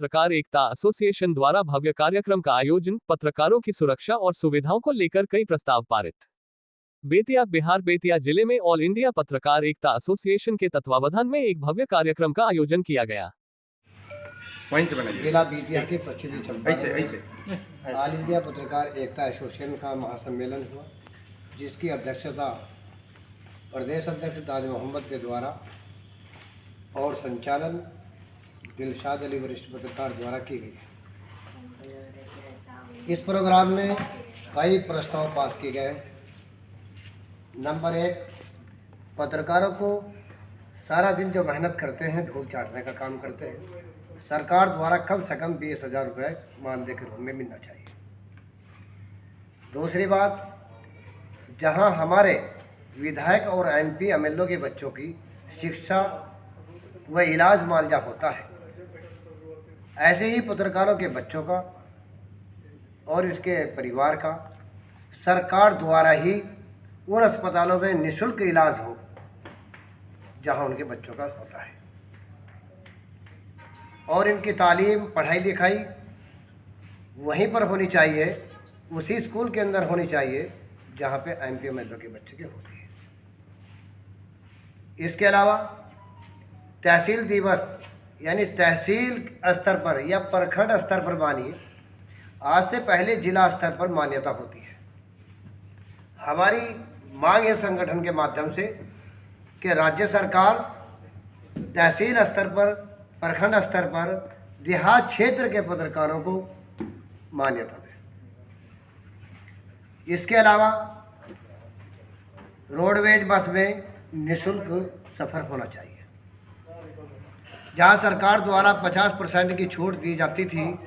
पत्रकार एकता एसोसिएशन द्वारा भव्य कार्यक्रम का आयोजन, पत्रकारों की सुरक्षा और सुविधाओं को लेकर कई प्रस्ताव पारित। बेतिया, बिहार। बेतिया जिले में ऑल इंडिया पत्रकार एकता एसोसिएशन के तत्वावधान में एक भव्य कार्यक्रम का आयोजन किया गया। वहीं से बनाइए। जिला बेतिया के पश्चिमी चंपारण में ऑल इंडिया पत्रकार एकता एसोसिएशन का महासम्मेलन हुआ, जिसकी अध्यक्षता प्रदेश अध्यक्ष ताज मोहम्मद के द्वारा और संचालन दिलशाद अली वरिष्ठ पत्रकार द्वारा की गई है। इस प्रोग्राम में कई प्रस्ताव पास किए गए। नंबर 1, पत्रकारों को सारा दिन जो मेहनत करते हैं, धूल चाटने का काम करते हैं, सरकार द्वारा कम से कम 20,000 रुपये मानदेय के रूप में मिलना चाहिए। दूसरी बात, जहां हमारे विधायक और एमपी एमएलए के बच्चों की शिक्षा व इलाज मुआवजा होता है, ऐसे ही पत्रकारों के बच्चों का और इसके परिवार का सरकार द्वारा ही उन अस्पतालों में निःशुल्क इलाज हो जहां उनके बच्चों का होता है, और इनकी तालीम पढ़ाई लिखाई वहीं पर होनी चाहिए, उसी स्कूल के अंदर होनी चाहिए जहां पे एमपी एमएलए के बच्चे की होती है। इसके अलावा तहसील दिवस यानी तहसील स्तर पर या प्रखंड स्तर पर मानिए, आज से पहले जिला स्तर पर मान्यता होती है। हमारी मांग है संगठन के माध्यम से कि राज्य सरकार तहसील स्तर पर, प्रखंड स्तर पर देहात क्षेत्र के पत्रकारों को मान्यता दे। इसके अलावा रोडवेज बस में निःशुल्क सफ़र होना चाहिए। जहां सरकार द्वारा 50% की छूट दी जाती थी,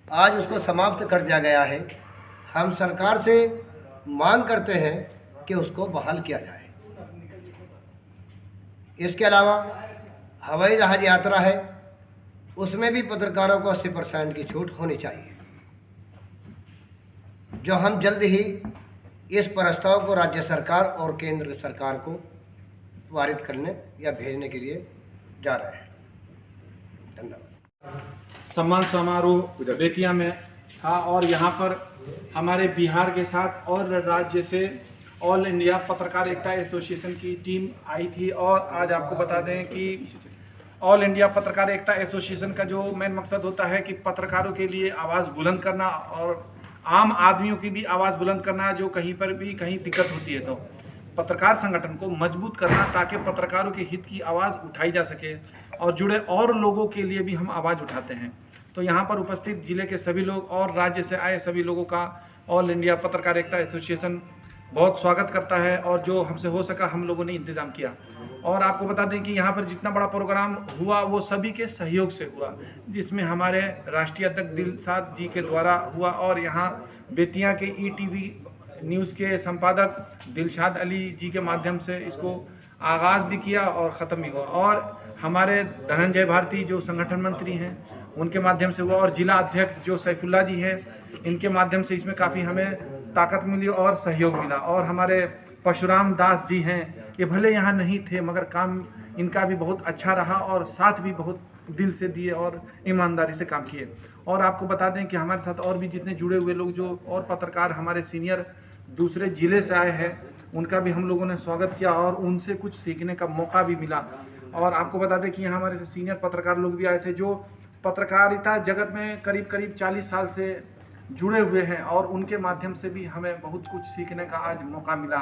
आज उसको समाप्त कर दिया गया है। हम सरकार से मांग करते हैं कि उसको बहाल किया जाए। इसके अलावा हवाई जहाज यात्रा है, उसमें भी पत्रकारों को 80% की छूट होनी चाहिए, जो हम जल्द ही इस प्रस्ताव को राज्य सरकार और केंद्र सरकार को पारित करने या भेजने के लिए जा रहे हैं। धन्यवाद। सम्मान समारोह बेतिया में था और यहाँ पर हमारे बिहार के साथ और राज्य से ऑल इंडिया पत्रकार एकता एसोसिएशन की टीम आई थी। और आज आपको बता दें कि ऑल इंडिया पत्रकार एकता एसोसिएशन का जो मेन मकसद होता है कि पत्रकारों के लिए आवाज़ बुलंद करना और आम आदमियों की भी आवाज़ बुलंद करना, जो कहीं पर भी कहीं दिक्कत होती है तो पत्रकार संगठन को मजबूत करना, ताकि पत्रकारों के हित की आवाज़ उठाई जा सके और जुड़े और लोगों के लिए भी हम आवाज़ उठाते हैं। तो यहाँ पर उपस्थित जिले के सभी लोग और राज्य से आए सभी लोगों का ऑल इंडिया पत्रकार एकता एसोसिएशन बहुत स्वागत करता है, और जो हमसे हो सका हम लोगों ने इंतज़ाम किया। और आपको बता दें कि यहाँ पर जितना बड़ा प्रोग्राम हुआ वो सभी के सहयोग से हुआ, जिसमें हमारे राष्ट्रीय अध्यक्ष दिलशाद जी के द्वारा हुआ, और यहाँ बेतिया के ईटीवी न्यूज़ के संपादक दिलशाद अली जी के माध्यम से इसको आगाज़ भी किया और ख़त्म भी हुआ, और हमारे धनंजय भारती जो संगठन मंत्री हैं उनके माध्यम से हुआ, और जिला अध्यक्ष जो सैफुल्ला जी हैं इनके माध्यम से इसमें काफ़ी हमें ताकत मिली और सहयोग मिला। और हमारे परशुराम दास जी हैं, ये भले यहाँ नहीं थे मगर काम इनका भी बहुत अच्छा रहा और साथ भी बहुत दिल से दिए और ईमानदारी से काम किए। और आपको बता दें कि हमारे साथ और भी जितने जुड़े हुए लोग जो और पत्रकार हमारे सीनियर दूसरे ज़िले से आए हैं, उनका भी हम लोगों ने स्वागत किया और उनसे कुछ सीखने का मौका भी मिला। और आपको बता दें कि यहाँ हमारे से सीनियर पत्रकार लोग भी आए थे जो पत्रकारिता जगत में करीब 40 साल से जुड़े हुए हैं, और उनके माध्यम से भी हमें बहुत कुछ सीखने का आज मौका मिला।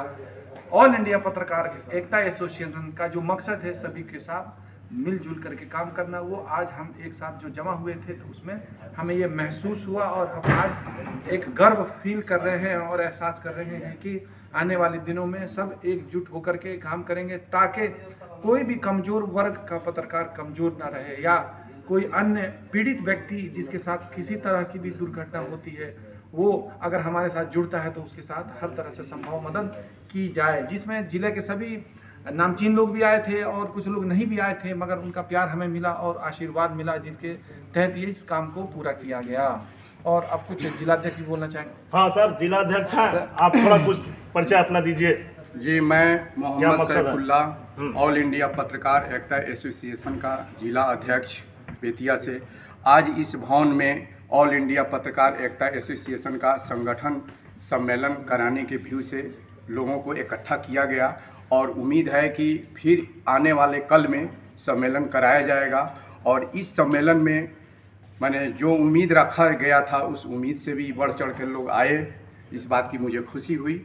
ऑल इंडिया पत्रकार एकता एसोसिएशन का जो मकसद है सभी के साथ मिलजुल करके काम करना, वो आज हम एक साथ जो जमा हुए थे तो उसमें हमें ये महसूस हुआ, और हम आज एक गर्व फील कर रहे हैं और एहसास कर रहे हैं कि आने वाले दिनों में सब एकजुट होकर के काम करेंगे, ताकि कोई भी कमज़ोर वर्ग का पत्रकार कमज़ोर ना रहे, या कोई अन्य पीड़ित व्यक्ति जिसके साथ किसी तरह की भी दुर्घटना होती है, वो अगर हमारे साथ जुड़ता है तो उसके साथ हर तरह से संभव मदद की जाए। जिसमें ज़िले के सभी नामचीन लोग भी आए थे और कुछ लोग नहीं भी आए थे, मगर उनका प्यार हमें मिला और आशीर्वाद मिला, जिसके तहत ये इस काम को पूरा किया गया। और अब कुछ जिलाध्यक्ष जी बोलना चाहेंगे? हाँ सर, जिलाध्यक्ष हैं, आप थोड़ा कुछ परिचय अपना दीजिए। जी, मैं मोहम्मद सैफुल्ला, ऑल इंडिया पत्रकार एकता एसोसिएशन का जिला अध्यक्ष बेतिया से। आज इस भवन में ऑल इंडिया पत्रकार एकता एसोसिएशन का संगठन सम्मेलन कराने के व्यू से लोगों को इकट्ठा किया गया और उम्मीद है कि फिर आने वाले कल में सम्मेलन कराया जाएगा। और इस सम्मेलन में मैंने जो उम्मीद रखा गया था उस उम्मीद से भी बढ़ चढ़ कर लोग आए, इस बात की मुझे खुशी हुई।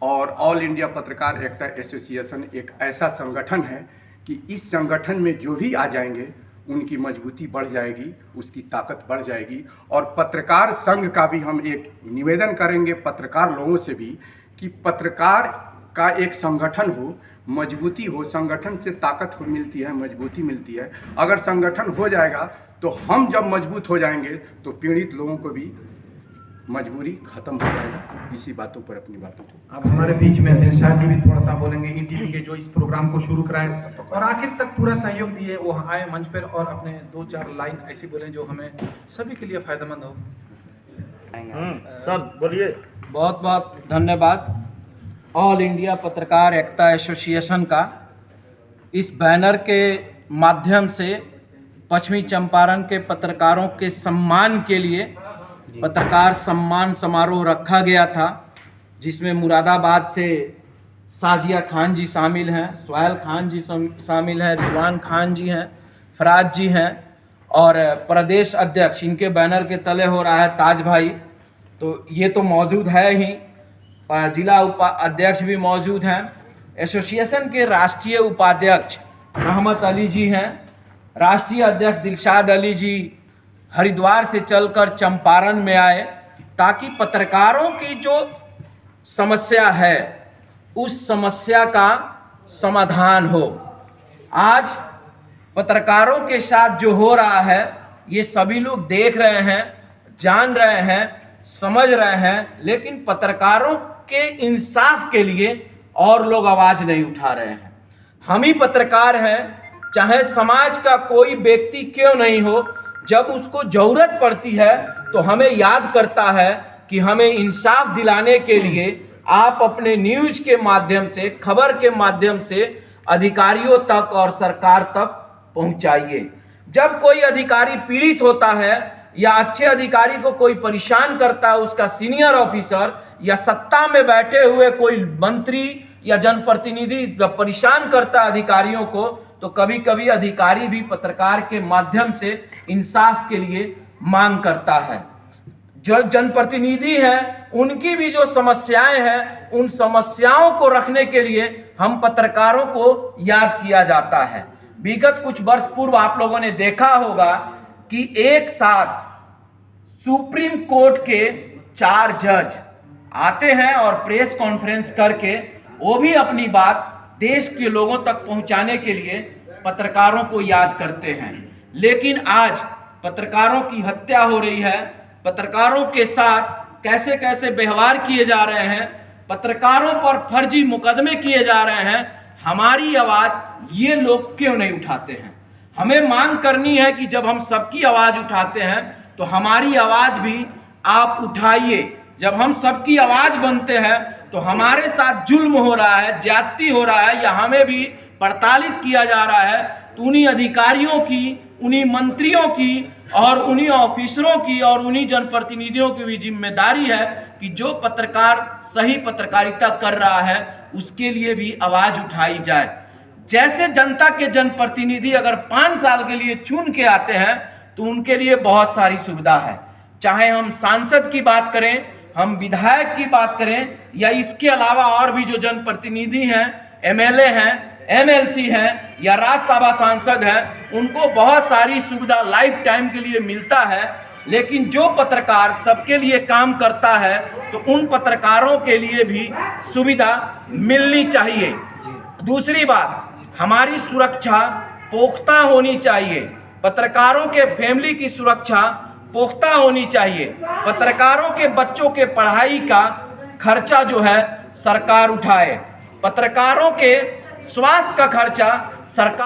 और ऑल इंडिया पत्रकार एकता एसोसिएशन एक ऐसा संगठन है कि इस संगठन में जो भी आ जाएंगे उनकी मजबूती बढ़ जाएगी, उसकी ताकत बढ़ जाएगी। और पत्रकार संघ का भी हम एक निवेदन करेंगे पत्रकार लोगों से भी कि पत्रकार का एक संगठन हो, मजबूती हो, संगठन से ताकत हो मिलती है, मजबूती मिलती है। अगर संगठन हो जाएगा तो हम जब मजबूत हो जाएंगे तो पीड़ित लोगों को भी मजबूरी खत्म हो जाएगा। इसी बातों पर अपनी बातों को अब हमारे बीच में दिलशाद जी भी थोड़ा सा बोलेंगे, ईटीवी के जो इस प्रोग्राम को शुरू कराए और आखिर तक पूरा सहयोग दिए, वो आए मंच पर और अपने 2-4 लाइन ऐसी बोलें जो हमें सभी के लिए फायदेमंद हो। सर बोलिए। बहुत बहुत धन्यवाद ऑल इंडिया पत्रकार एकता एसोसिएशन का इस बैनर के माध्यम से पश्चिमी चंपारण के पत्रकारों के सम्मान के लिए पत्रकार सम्मान समारोह रखा गया था, जिसमें मुरादाबाद से साजिया खान जी शामिल हैं, सुहेल खान जी शामिल हैं, रिजवान खान जी हैं, फराज जी हैं और प्रदेश अध्यक्ष इनके बैनर के तले हो रहा है ताज भाई, तो ये तो मौजूद है ही। जिला अध्यक्ष भी मौजूद हैं। एसोसिएशन के राष्ट्रीय उपाध्यक्ष रहमत अली जी हैं। राष्ट्रीय अध्यक्ष दिलशाद अली जी हरिद्वार से चलकर चंपारण में आए ताकि पत्रकारों की जो समस्या है उस समस्या का समाधान हो। आज पत्रकारों के साथ जो हो रहा है ये सभी लोग देख रहे हैं, जान रहे हैं, समझ रहे हैं, लेकिन पत्रकारों के इंसाफ के लिए और लोग आवाज़ नहीं उठा रहे हैं। हम ही पत्रकार हैं, चाहे समाज का कोई व्यक्ति क्यों नहीं हो, जब उसको ज़रूरत पड़ती है तो हमें याद करता है कि हमें इंसाफ दिलाने के लिए आप अपने न्यूज़ के माध्यम से, खबर के माध्यम से अधिकारियों तक और सरकार तक पहुंचाइए। जब कोई अधिकारी पीड़ित होता है या अच्छे अधिकारी को कोई परेशान करता है, उसका सीनियर ऑफिसर या सत्ता में बैठे हुए कोई मंत्री या जनप्रतिनिधि परेशान करता है अधिकारियों को, तो कभी कभी अधिकारी भी पत्रकार के माध्यम से इंसाफ के लिए मांग करता है। जो जनप्रतिनिधि हैं उनकी भी जो समस्याएं हैं उन समस्याओं को रखने के लिए हम पत्रकारों को याद किया जाता है। विगत कुछ वर्ष पूर्व आप लोगों ने देखा होगा कि एक साथ सुप्रीम कोर्ट के 4 जज आते हैं और प्रेस कॉन्फ्रेंस करके वो भी अपनी बात देश के लोगों तक पहुंचाने के लिए पत्रकारों को याद करते हैं। लेकिन आज पत्रकारों की हत्या हो रही है, पत्रकारों के साथ कैसे कैसे व्यवहार किए जा रहे हैं, पत्रकारों पर फर्जी मुकदमे किए जा रहे हैं। हमारी आवाज़ ये लोग क्यों नहीं उठाते हैं? हमें मांग करनी है कि जब हम सबकी आवाज़ उठाते हैं तो हमारी आवाज़ भी आप उठाइए। जब हम सबकी आवाज़ बनते हैं तो हमारे साथ जुल्म हो रहा है, ज्यादती हो रहा है या हमें भी प्रताड़ित किया जा रहा है, तो उन्हीं अधिकारियों की, उन्हीं मंत्रियों की और उन्हीं ऑफिसरों की और उन्हीं जनप्रतिनिधियों की भी जिम्मेदारी है कि जो पत्रकार सही पत्रकारिता कर रहा है उसके लिए भी आवाज़ उठाई जाए। जैसे जनता के जनप्रतिनिधि अगर 5 साल के लिए चुन के आते हैं तो उनके लिए बहुत सारी सुविधा है, चाहे हम सांसद की बात करें, हम विधायक की बात करें या इसके अलावा और भी जो जनप्रतिनिधि हैं, एमएलए हैं, एमएलसी हैं या राज्यसभा सांसद हैं, उनको बहुत सारी सुविधा लाइफ टाइम के लिए मिलता है। लेकिन जो पत्रकार सबके लिए काम करता है तो उन पत्रकारों के लिए भी सुविधा मिलनी चाहिए। दूसरी बात, हमारी सुरक्षा पुख्ता होनी चाहिए, पत्रकारों के फैमिली की सुरक्षा पुख्ता होनी चाहिए। पत्रकारों के बच्चों के पढ़ाई का खर्चा जो है सरकार उठाए, पत्रकारों के स्वास्थ्य का खर्चा सरकार